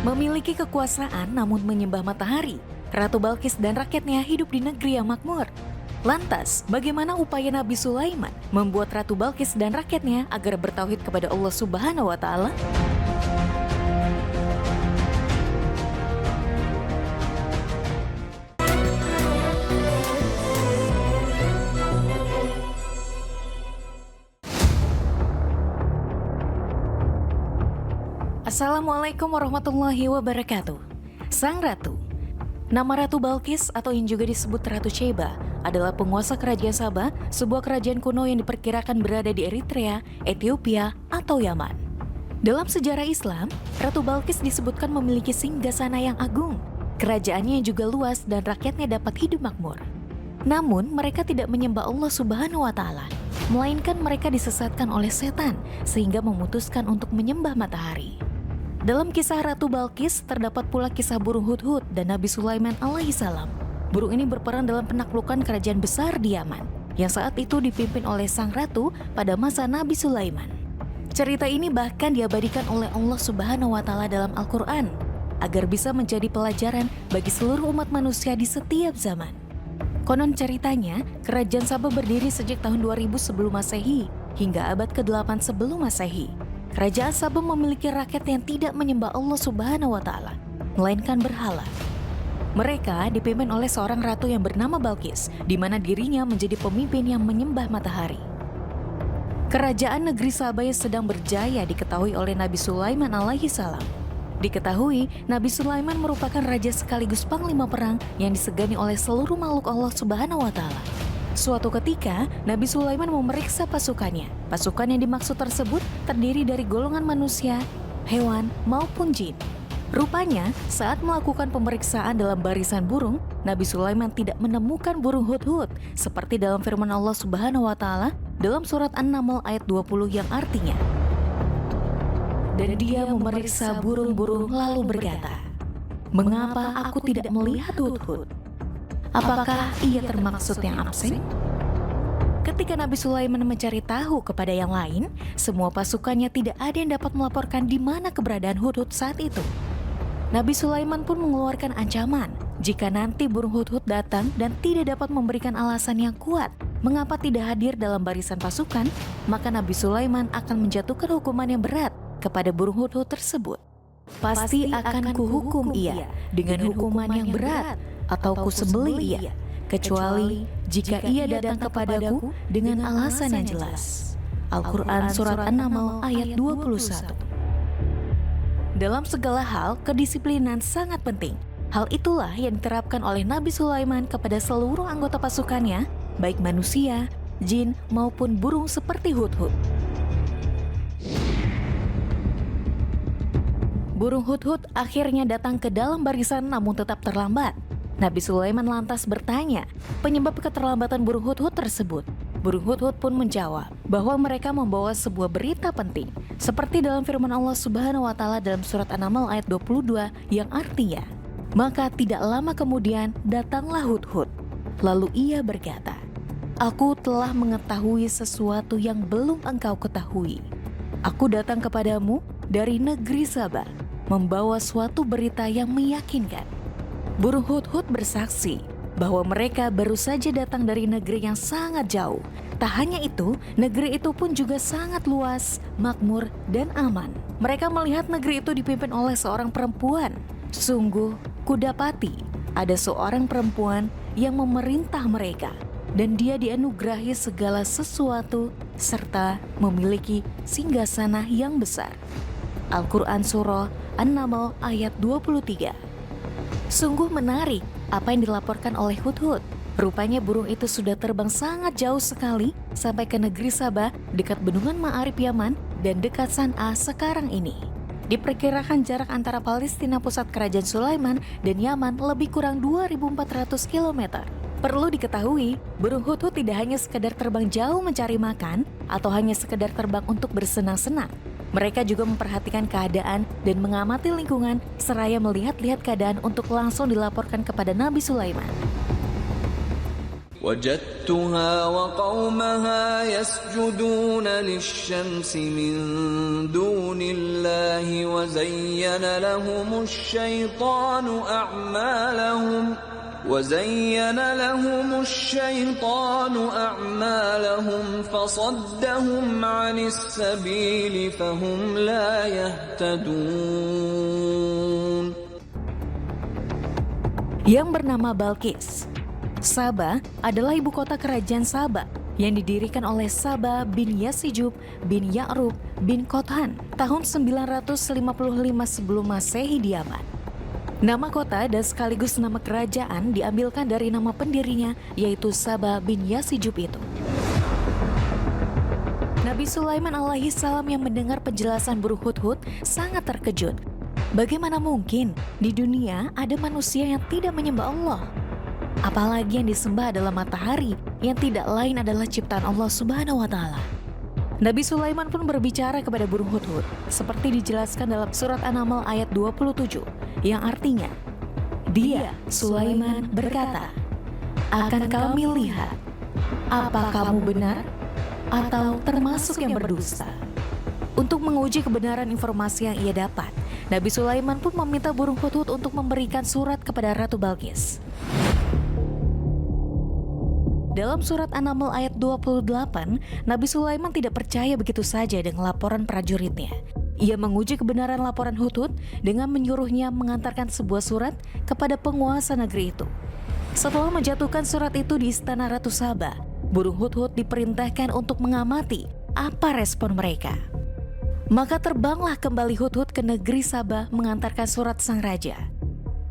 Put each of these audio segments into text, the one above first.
Memiliki kekuasaan namun menyembah matahari, Ratu Balkis dan rakyatnya hidup di negeri yang makmur. Lantas, bagaimana upaya Nabi Sulaiman membuat Ratu Balkis dan rakyatnya agar bertauhid kepada Allah Subhanahu wa Ta'ala? Assalamualaikum warahmatullahi wabarakatuh. Sang Ratu. Nama Ratu Balkis atau yang juga disebut Ratu Sheba adalah penguasa kerajaan Sabah, sebuah kerajaan kuno yang diperkirakan berada di Eritrea, Ethiopia, atau Yaman. Dalam sejarah Islam, Ratu Balkis disebutkan memiliki singgasana yang agung. Kerajaannya juga luas dan rakyatnya dapat hidup makmur. Namun, mereka tidak menyembah Allah Subhanahu wa Ta'ala, melainkan mereka disesatkan oleh setan sehingga memutuskan untuk menyembah matahari. Dalam kisah Ratu Balkis terdapat pula kisah burung Hudhud dan Nabi Sulaiman alaihissalam. Burung ini berperan dalam penaklukan kerajaan besar di Yaman yang saat itu dipimpin oleh sang ratu pada masa Nabi Sulaiman. Cerita ini bahkan diabadikan oleh Allah Subhanahu wa Ta'ala dalam Al-Quran agar bisa menjadi pelajaran bagi seluruh umat manusia di setiap zaman. Konon ceritanya, kerajaan Sabah berdiri sejak tahun 2000 sebelum Masehi hingga abad ke-8 sebelum Masehi. Kerajaan Sabah memiliki rakyat yang tidak menyembah Allah Subhanahu wa Ta'ala, melainkan berhala. Mereka dipimpin oleh seorang ratu yang bernama Balkis, di mana dirinya menjadi pemimpin yang menyembah matahari. Kerajaan negeri Sabah yang sedang berjaya diketahui oleh Nabi Sulaiman alaihissalam. Diketahui, Nabi Sulaiman merupakan raja sekaligus panglima perang yang disegani oleh seluruh makhluk Allah Subhanahu wa Ta'ala. Suatu ketika, Nabi Sulaiman memeriksa pasukannya. Pasukan yang dimaksud tersebut terdiri dari golongan manusia, hewan, maupun jin. Rupanya, saat melakukan pemeriksaan dalam barisan burung, Nabi Sulaiman tidak menemukan burung Hudhud, seperti dalam firman Allah Subhanahu wa Ta'ala dalam surat An-Naml ayat 20 yang artinya, "Dan dia memeriksa burung-burung lalu berkata, 'Mengapa aku tidak melihat Hudhud? Apakah ia termaksud yang absen?' Ketika Nabi Sulaiman mencari tahu kepada yang lain, semua pasukannya tidak ada yang dapat melaporkan di mana keberadaan Hudhud saat itu. Nabi Sulaiman pun mengeluarkan ancaman, jika nanti burung Hudhud datang dan tidak dapat memberikan alasan yang kuat mengapa tidak hadir dalam barisan pasukan, maka Nabi Sulaiman akan menjatuhkan hukuman yang berat kepada burung Hudhud tersebut. Pasti akan kuhukum ia dengan hukuman yang berat, atau kusembelih ia, kecuali jika ia datang kepadaku dengan alasan yang jelas." Al-Quran Surat An-Naml ayat 21. Dalam segala hal, kedisiplinan sangat penting. Hal itulah yang diterapkan oleh Nabi Sulaiman kepada seluruh anggota pasukannya, baik manusia, jin, maupun burung seperti Hudhud. Burung Hudhud akhirnya datang ke dalam barisan namun tetap terlambat. Nabi Sulaiman lantas bertanya penyebab keterlambatan burung Hudhud tersebut. Burung Hudhud pun menjawab bahwa mereka membawa sebuah berita penting, seperti dalam firman Allah Subhanahu wa Ta'ala dalam surat An-Naml ayat 22 yang artinya, "Maka tidak lama kemudian datanglah Hudhud. Lalu ia berkata, 'Aku telah mengetahui sesuatu yang belum engkau ketahui. Aku datang kepadamu dari negeri Sabah, membawa suatu berita yang meyakinkan.'" Burung Hudhud bersaksi bahwa mereka baru saja datang dari negeri yang sangat jauh. Tak hanya itu, negeri itu pun juga sangat luas, makmur, dan aman. Mereka melihat negeri itu dipimpin oleh seorang perempuan. Sungguh, kudapati ada seorang perempuan yang memerintah mereka, dan dia dianugerahi segala sesuatu serta memiliki singgasana yang besar. Al-Quran Surah An-Naml ayat 23. Sungguh menarik apa yang dilaporkan oleh Hudhud. Rupanya burung itu sudah terbang sangat jauh sekali sampai ke negeri Sabah dekat bendungan Ma'arib Yaman dan dekat San'a sekarang ini. Diperkirakan jarak antara Palestina pusat kerajaan Sulaiman dan Yaman lebih kurang 2.400 km. Perlu diketahui, burung Hudhud tidak hanya sekedar terbang jauh mencari makan atau hanya sekedar terbang untuk bersenang-senang. Mereka juga memperhatikan keadaan dan mengamati lingkungan seraya melihat-lihat keadaan untuk langsung dilaporkan kepada Nabi Sulaiman. وجدتها وقومها يسجدون للشمس من دون الله وزين لهم الشيطان أعمالهم فصدهم عن السبيل فهم لا يهتدون. Yang bernama Balqis. Saba adalah ibu kota kerajaan Saba yang didirikan oleh Saba bin Yasijub bin Ya'rub bin Qothan tahun 955 sebelum Masehi di Yaman. Nama kota dan sekaligus nama kerajaan diambilkan dari nama pendirinya, yaitu Saba bin Yasijub itu. Nabi Sulaiman alaihi salam yang mendengar penjelasan burung hudhud sangat terkejut. Bagaimana mungkin di dunia ada manusia yang tidak menyembah Allah? Apalagi yang disembah adalah matahari yang tidak lain adalah ciptaan Allah Subhanahu wa Ta'ala. Nabi Sulaiman pun berbicara kepada burung hudhud seperti dijelaskan dalam surat An-Naml ayat 27 yang artinya, dia, Sulaiman, berkata, akan kami lihat apa kamu benar atau termasuk yang berdusta. Untuk menguji kebenaran informasi yang ia dapat, Nabi Sulaiman pun meminta burung hudhud untuk memberikan surat kepada Ratu Balqis. Dalam surat An-Naml ayat 28, Nabi Sulaiman tidak percaya begitu saja dengan laporan prajuritnya. Ia menguji kebenaran laporan hudhud dengan menyuruhnya mengantarkan sebuah surat kepada penguasa negeri itu. Setelah menjatuhkan surat itu di istana Ratu Saba, burung hudhud diperintahkan untuk mengamati apa respon mereka. Maka terbanglah kembali hudhud ke negeri Saba mengantarkan surat sang raja.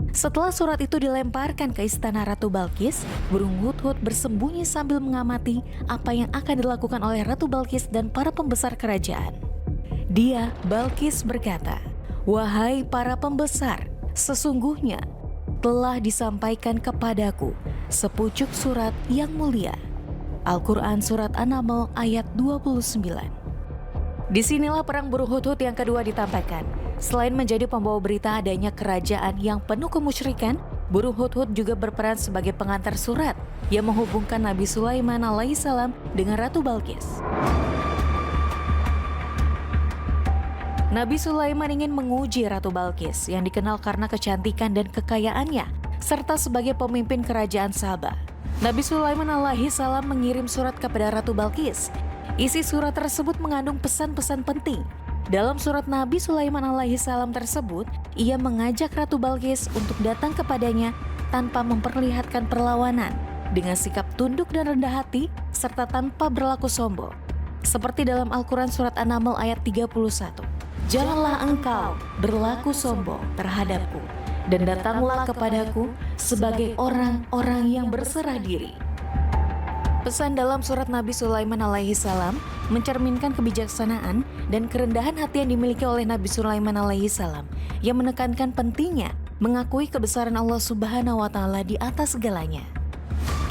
Setelah surat itu dilemparkan ke istana Ratu Balqis, burung hudhud bersembunyi sambil mengamati apa yang akan dilakukan oleh Ratu Balqis dan para pembesar kerajaan. Dia, Balqis, berkata, "Wahai para pembesar, sesungguhnya telah disampaikan kepadaku sepucuk surat yang mulia." Al-Quran Surat An-Naml ayat 29. Disinilah perang burung hudhud yang kedua ditampakkan. Selain menjadi pembawa berita adanya kerajaan yang penuh kemusyrikan, burung hudhud juga berperan sebagai pengantar surat yang menghubungkan Nabi Sulaiman alaihissalam dengan Ratu Balqis. Nabi Sulaiman ingin menguji Ratu Balqis yang dikenal karena kecantikan dan kekayaannya, serta sebagai pemimpin kerajaan Saba. Nabi Sulaiman alaihissalam mengirim surat kepada Ratu Balqis. Isi surat tersebut mengandung pesan-pesan penting. Dalam surat Nabi Sulaiman alaihissalam tersebut, ia mengajak Ratu Balqis untuk datang kepadanya tanpa memperlihatkan perlawanan, dengan sikap tunduk dan rendah hati, serta tanpa berlaku sombong. Seperti dalam Al-Quran Surat An-Naml ayat 31. Janganlah engkau berlaku sombong terhadapku, dan datanglah kepadaku sebagai orang-orang yang berserah diri. Pesan dalam surat Nabi Sulaiman alaihissalam mencerminkan kebijaksanaan dan kerendahan hati yang dimiliki oleh Nabi Sulaiman alaihissalam yang menekankan pentingnya mengakui kebesaran Allah Subhanahu wa Ta'ala di atas segalanya.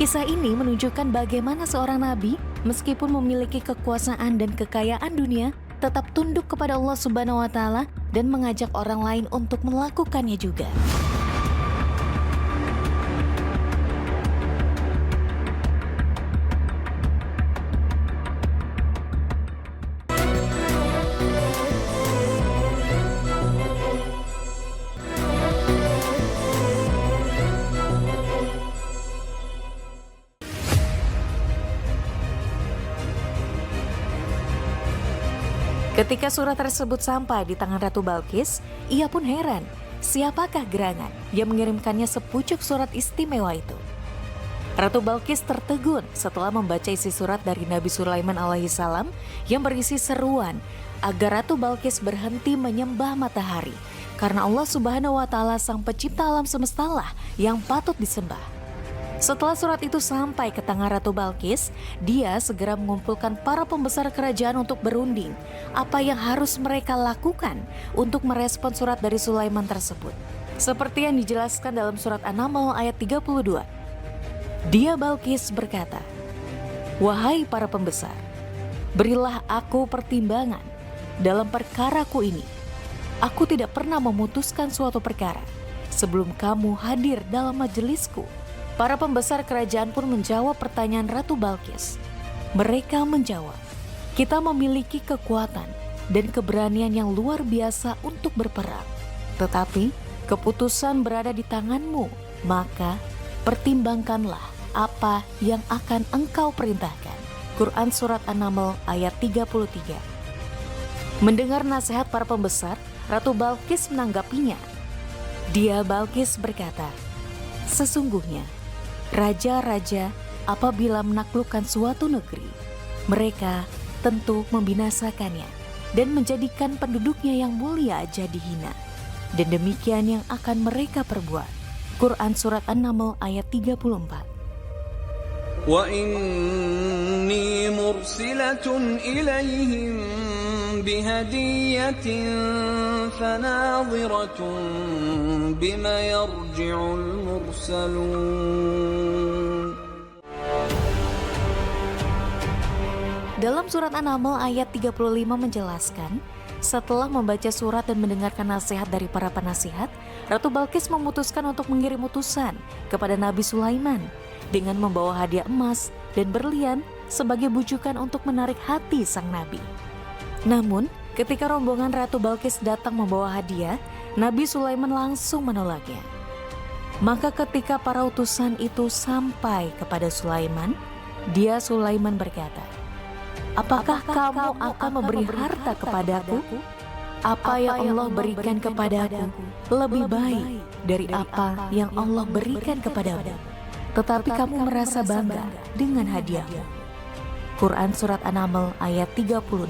Kisah ini menunjukkan bagaimana seorang nabi meskipun memiliki kekuasaan dan kekayaan dunia tetap tunduk kepada Allah Subhanahu wa Ta'ala dan mengajak orang lain untuk melakukannya juga. Ketika surat tersebut sampai di tangan Ratu Balqis, ia pun heran, siapakah gerangan yang mengirimkannya sepucuk surat istimewa itu. Ratu Balqis tertegun setelah membaca isi surat dari Nabi Sulaiman alaihissalam yang berisi seruan agar Ratu Balqis berhenti menyembah matahari, karena Allah Subhanahu wa Ta'ala sang pencipta alam semestalah yang patut disembah. Setelah surat itu sampai ke tangan Ratu Balqis, dia segera mengumpulkan para pembesar kerajaan untuk berunding apa yang harus mereka lakukan untuk merespon surat dari Sulaiman tersebut. Seperti yang dijelaskan dalam surat An-Naml ayat 32. Dia Balqis berkata, "Wahai para pembesar, berilah aku pertimbangan dalam perkaraku ini. Aku tidak pernah memutuskan suatu perkara sebelum kamu hadir dalam majelisku. Para pembesar kerajaan pun menjawab pertanyaan Ratu Balkis. Mereka menjawab, "Kita memiliki kekuatan dan keberanian yang luar biasa untuk berperang. Tetapi keputusan berada di tanganmu, maka pertimbangkanlah apa yang akan engkau perintahkan." Quran Surat An-Naml ayat 33. Mendengar nasihat para pembesar, Ratu Balkis menanggapinya. Dia Balkis berkata, "Sesungguhnya raja-raja apabila menaklukkan suatu negeri, mereka tentu membinasakannya dan menjadikan penduduknya yang mulia jadi hina. Dan demikian yang akan mereka perbuat." Quran Surat An-Naml ayat 34. وَإِنِّي مُرْسِلَةٌ إِلَيْهِمْ بِهَدِيَّةٍ فَنَاظِرَةٌ بِمَ يَرْجِعُ الْمُرْسَلُونَ. Dalam surat An-Naml ayat 35 menjelaskan, setelah membaca surat dan mendengarkan nasihat dari para penasihat, Ratu Balkis memutuskan untuk mengirim utusan kepada Nabi Sulaiman dengan membawa hadiah emas dan berlian sebagai bujukan untuk menarik hati sang nabi. Namun, ketika rombongan Ratu Balkis datang membawa hadiah, Nabi Sulaiman langsung menolaknya. Maka ketika para utusan itu sampai kepada Sulaiman, Sulaiman berkata, "Apakah kamu akan memberi harta kepadaku? Apa yang Allah berikan kepadaku lebih baik dari apa yang Allah berikan kepadamu. Tetapi kamu merasa bangga dengan hadiahmu." Quran Surat An-Naml ayat 36.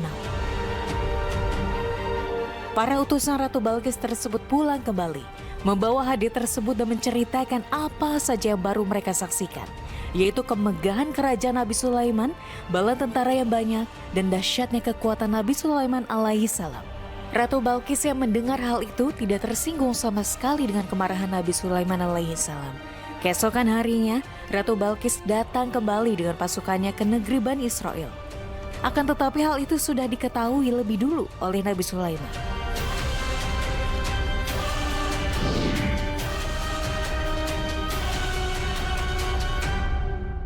Para utusan Ratu Balkis tersebut pulang kembali, membawa hadiah tersebut dan menceritakan apa saja yang baru mereka saksikan, yaitu kemegahan kerajaan Nabi Sulaiman, bala tentara yang banyak, dan dahsyatnya kekuatan Nabi Sulaiman alaihi salam. Ratu Balkis yang mendengar hal itu tidak tersinggung sama sekali dengan kemarahan Nabi Sulaiman alaihi salam. Keesokan harinya, Ratu Balkis datang kembali dengan pasukannya ke negeri Bani Israel. Akan tetapi hal itu sudah diketahui lebih dulu oleh Nabi Sulaiman.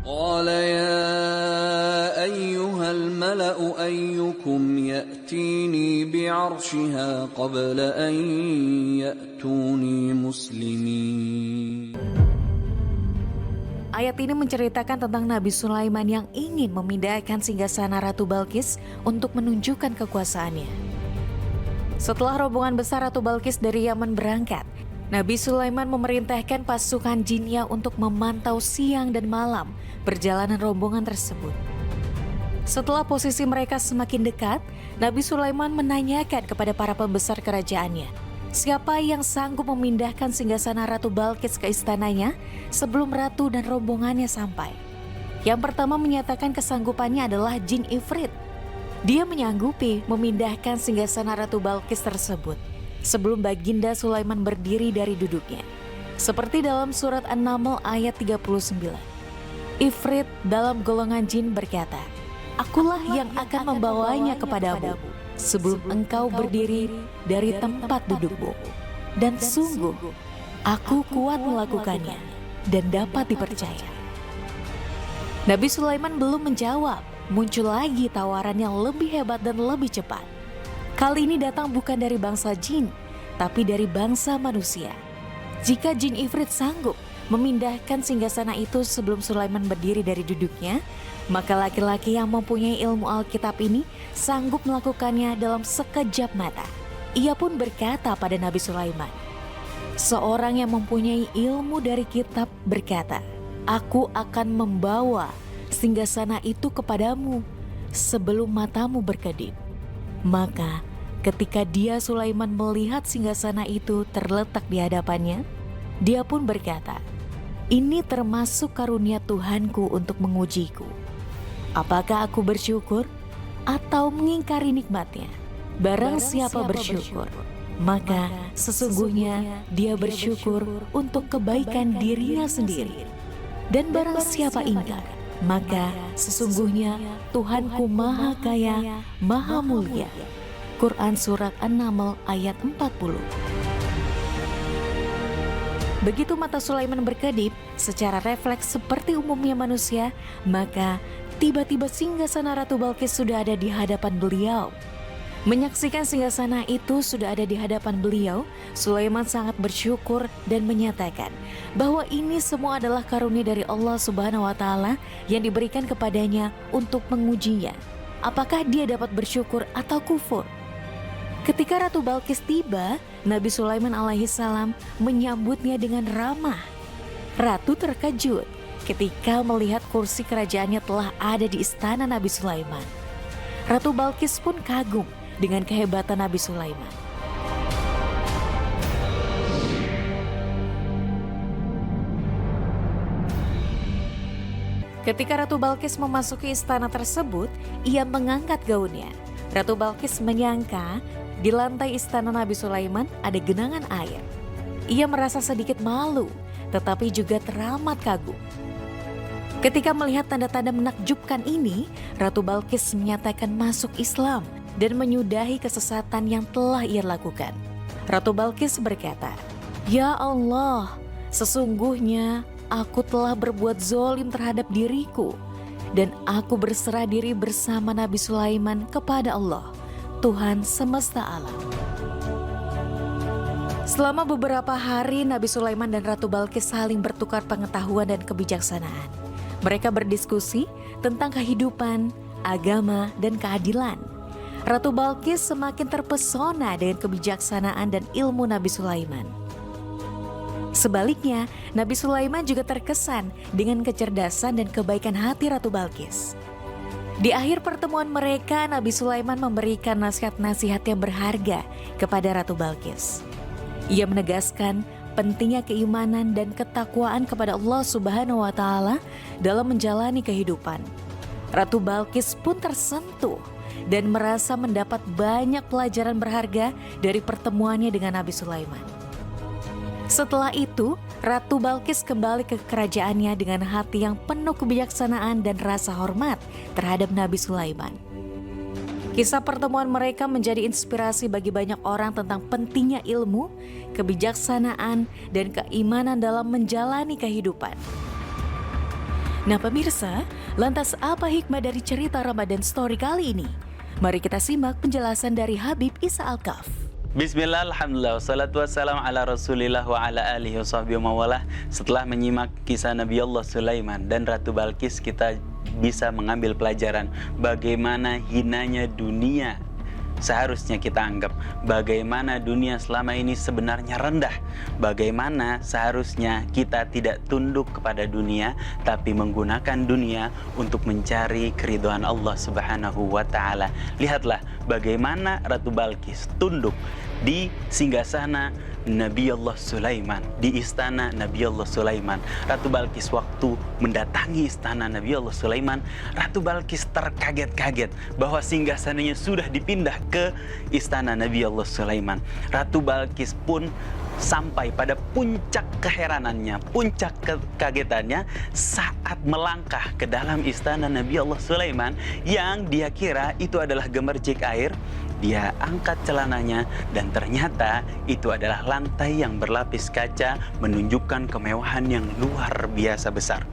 قال يا أيها الملأ أيكم يأتيني بعرشها قبل أن يأتوني مسلمين. Ayat ini menceritakan tentang Nabi Sulaiman yang ingin memindahkan singgasana Ratu Balkis untuk menunjukkan kekuasaannya. Setelah rombongan besar Ratu Balkis dari Yaman berangkat, Nabi Sulaiman memerintahkan pasukan jinnya untuk memantau siang dan malam perjalanan rombongan tersebut. Setelah posisi mereka semakin dekat, Nabi Sulaiman menanyakan kepada para pembesar kerajaannya, siapa yang sanggup memindahkan singgasana Ratu Balkis ke istananya sebelum ratu dan rombongannya sampai. Yang pertama menyatakan kesanggupannya adalah Jin Ifrit. Dia menyanggupi memindahkan singgasana Ratu Balkis tersebut sebelum Baginda Sulaiman berdiri dari duduknya. Seperti dalam surat An-Naml ayat 39. Ifrit dalam golongan jin berkata, "Akulah yang akan membawanya kepadamu sebelum engkau berdiri dari tempat dudukmu. Dan sungguh, aku kuat melakukannya dan dapat dipercaya." Nabi Sulaiman belum menjawab, muncul lagi tawaran yang lebih hebat dan lebih cepat. Kali ini datang bukan dari bangsa jin, tapi dari bangsa manusia. Jika Jin Ifrit sanggup memindahkan singgasana itu sebelum Sulaiman berdiri dari duduknya, maka laki-laki yang mempunyai ilmu Alkitab ini sanggup melakukannya dalam sekejap mata. Ia pun berkata pada Nabi Sulaiman, seorang yang mempunyai ilmu dari kitab berkata, "Aku akan membawa singgasana itu kepadamu sebelum matamu berkedip." Maka ketika Sulaiman melihat singgasana itu terletak di hadapannya, dia pun berkata, "Ini termasuk karunia Tuhanku untuk mengujiku. Apakah aku bersyukur atau mengingkari nikmatnya? Barang siapa bersyukur, maka sesungguhnya dia bersyukur untuk kebaikan dirinya sendiri. Dan barang siapa ingkar, maka sesungguhnya Tuhanku Maha Kaya, Maha Mulia." Quran Surat An-Naml ayat 40. Begitu mata Sulaiman berkedip, secara refleks seperti umumnya manusia, maka tiba-tiba singgasana Ratu Balkis sudah ada di hadapan beliau. Menyaksikan singgasana itu sudah ada di hadapan beliau, Sulaiman sangat bersyukur dan menyatakan bahwa ini semua adalah karunia dari Allah Subhanahu wa Ta'ala yang diberikan kepadanya untuk mengujinya. Apakah dia dapat bersyukur atau kufur? Ketika Ratu Balkis tiba, Nabi Sulaiman alaihissalam menyambutnya dengan ramah. Ratu terkejut ketika melihat kursi kerajaannya telah ada di istana Nabi Sulaiman. Ratu Balkis pun kagum dengan kehebatan Nabi Sulaiman. Ketika Ratu Balkis memasuki istana tersebut, ia mengangkat gaunnya. Ratu Balkis menyangka di lantai istana Nabi Sulaiman ada genangan air. Ia merasa sedikit malu, tetapi juga teramat kagum. Ketika melihat tanda-tanda menakjubkan ini, Ratu Balkis menyatakan masuk Islam dan menyudahi kesesatan yang telah ia lakukan. Ratu Balkis berkata, "Ya Allah, sesungguhnya aku telah berbuat zolim terhadap diriku dan aku berserah diri bersama Nabi Sulaiman kepada Allah, Tuhan semesta alam." Selama beberapa hari, Nabi Sulaiman dan Ratu Balkis saling bertukar pengetahuan dan kebijaksanaan. Mereka berdiskusi tentang kehidupan, agama, dan keadilan. Ratu Balkis semakin terpesona dengan kebijaksanaan dan ilmu Nabi Sulaiman. Sebaliknya, Nabi Sulaiman juga terkesan dengan kecerdasan dan kebaikan hati Ratu Balkis. Di akhir pertemuan mereka, Nabi Sulaiman memberikan nasihat-nasihat yang berharga kepada Ratu Balkis. Ia menegaskan pentingnya keimanan dan ketakwaan kepada Allah Subhanahu wa Ta'ala dalam menjalani kehidupan. Ratu Balkis pun tersentuh dan merasa mendapat banyak pelajaran berharga dari pertemuannya dengan Nabi Sulaiman. Setelah itu, Ratu Balkis kembali ke kerajaannya dengan hati yang penuh kebijaksanaan dan rasa hormat terhadap Nabi Sulaiman. Kisah pertemuan mereka menjadi inspirasi bagi banyak orang tentang pentingnya ilmu, kebijaksanaan, dan keimanan dalam menjalani kehidupan. Nah pemirsa, lantas apa hikmah dari cerita Ramadan Story kali ini? Mari kita simak penjelasan dari Habib Isa Al-Kaf. Bismillah, alhamdulillah, wassalatu wassalamu ala rasulillah wa ala alihi wa sahbihi wa mawalah. Setelah menyimak kisah Nabi Allah Sulaiman dan Ratu Balkis, kita bisa mengambil pelajaran bagaimana hinanya dunia seharusnya kita anggap, bagaimana dunia selama ini sebenarnya rendah, bagaimana seharusnya kita tidak tunduk kepada dunia tapi menggunakan dunia untuk mencari keridhaan Allah Subhanahu wa Ta'ala. Lihatlah bagaimana Ratu Balkis tunduk di singgasana Nabi Allah Sulaiman, di istana Nabi Allah Sulaiman. Ratu Balkis waktu mendatangi istana Nabi Allah Sulaiman, Ratu Balkis terkaget-kaget bahwa singgasananya sudah dipindah ke istana Nabi Allah Sulaiman. Ratu Balkis pun sampai pada puncak keheranannya, puncak kekagetannya saat melangkah ke dalam istana Nabi Allah Sulaiman yang dia kira itu adalah gemercik air. Dia angkat celananya dan ternyata itu adalah lantai yang berlapis kaca menunjukkan kemewahan yang luar biasa besar.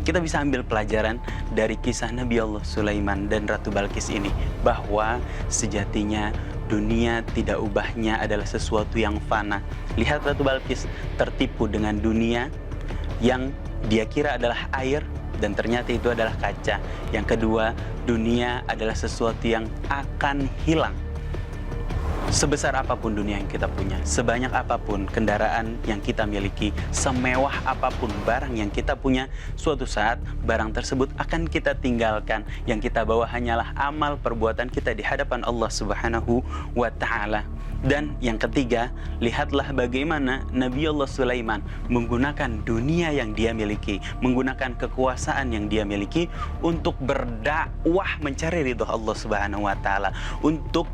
Kita bisa ambil pelajaran dari kisah Nabi Allah Sulaiman dan Ratu Balkis ini bahwa sejatinya dunia tidak ubahnya adalah sesuatu yang fana. Lihat Ratu Balkis tertipu dengan dunia yang dia kira adalah air dan ternyata itu adalah kaca. Yang kedua, dunia adalah sesuatu yang akan hilang. Sebesar apapun dunia yang kita punya, sebanyak apapun kendaraan yang kita miliki, semewah apapun barang yang kita punya, suatu saat barang tersebut akan kita tinggalkan. Yang kita bawa hanyalah amal perbuatan kita di hadapan Allah Subhanahu wa Ta'ala. Dan yang ketiga, lihatlah bagaimana Nabi Allah Sulaiman menggunakan dunia yang dia miliki, menggunakan kekuasaan yang dia miliki untuk berdakwah mencari ridha Allah Subhanahu wa Ta'ala, untuk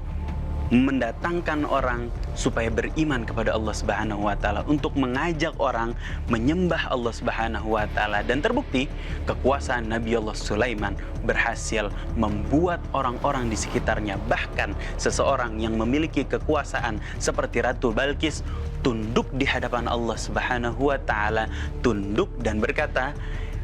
mendatangkan orang supaya beriman kepada Allah Subhanahu wa Ta'ala, untuk mengajak orang menyembah Allah Subhanahu wa Ta'ala. Dan terbukti kekuasaan Nabi Allah Sulaiman berhasil membuat orang-orang di sekitarnya, bahkan seseorang yang memiliki kekuasaan seperti Ratu Balkis, tunduk di hadapan Allah Subhanahu wa taala, tunduk dan berkata,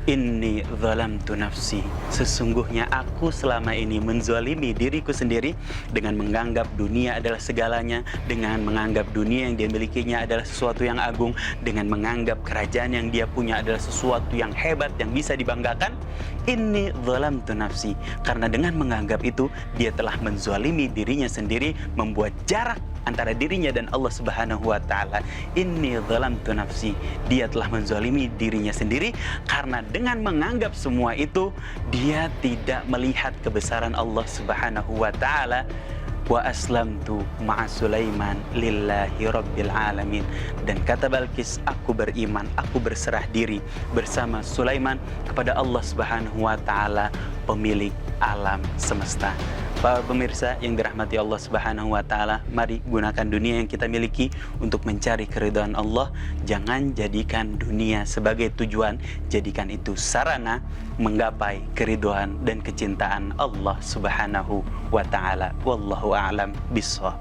Inni zalamtu nafsi, sesungguhnya aku selama ini menzalimi diriku sendiri dengan menganggap dunia adalah segalanya, dengan menganggap dunia yang dia milikinya adalah sesuatu yang agung, dengan menganggap kerajaan yang dia punya adalah sesuatu yang hebat yang bisa dibanggakan. Inni zalamtu nafsi, karena dengan menganggap itu dia telah menzalimi dirinya sendiri, membuat jarak antara dirinya dan Allah Subhanahu wa taala. Inni zalamtu nafsi, dia telah menzalimi dirinya sendiri karena dengan menganggap semua itu dia tidak melihat kebesaran Allah Subhanahu wa taala. Wa aslamtu ma'a Sulaiman lillahi rabbil alamin, dan kata Balkis, aku beriman, aku berserah diri bersama Sulaiman kepada Allah Subhanahu wa taala, pemilik alam semesta. Para pemirsa yang dirahmati Allah Subhanahu wa taala, mari gunakan dunia yang kita miliki untuk mencari keridhaan Allah. Jangan jadikan dunia sebagai tujuan, jadikan itu sarana menggapai keridhaan dan kecintaan Allah Subhanahu wa taala. Wallahu a'lam bishawab.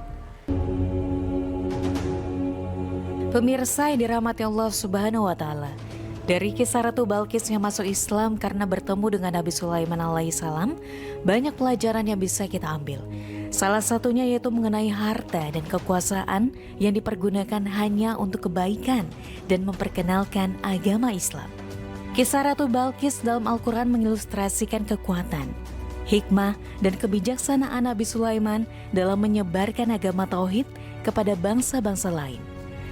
Pemirsa yang dirahmati Allah Subhanahu wa taala, dari kisah Ratu Balkis yang masuk Islam karena bertemu dengan Nabi Sulaiman alaihissalam, banyak pelajaran yang bisa kita ambil. Salah satunya yaitu mengenai harta dan kekuasaan yang dipergunakan hanya untuk kebaikan dan memperkenalkan agama Islam. Kisah Ratu Balkis dalam Al-Quran mengilustrasikan kekuatan, hikmah, dan kebijaksanaan Nabi Sulaiman dalam menyebarkan agama tauhid kepada bangsa-bangsa lain.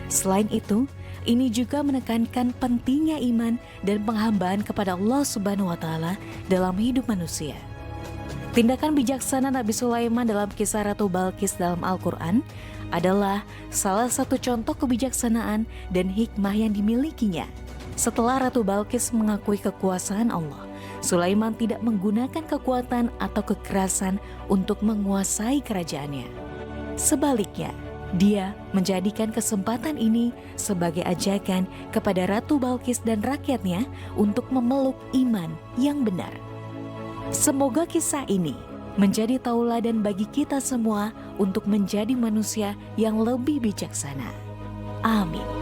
Selain itu, ini juga menekankan pentingnya iman dan penghambaan kepada Allah Subhanahu wa taala dalam hidup manusia. Tindakan bijaksana Nabi Sulaiman dalam kisah Ratu Balkis dalam Al-Quran adalah salah satu contoh kebijaksanaan dan hikmah yang dimilikinya. Setelah Ratu Balkis mengakui kekuasaan Allah, Sulaiman tidak menggunakan kekuatan atau kekerasan untuk menguasai kerajaannya. Sebaliknya, dia menjadikan kesempatan ini sebagai ajakan kepada Ratu Balkis dan rakyatnya untuk memeluk iman yang benar. Semoga kisah ini menjadi tauladan bagi kita semua untuk menjadi manusia yang lebih bijaksana. Amin.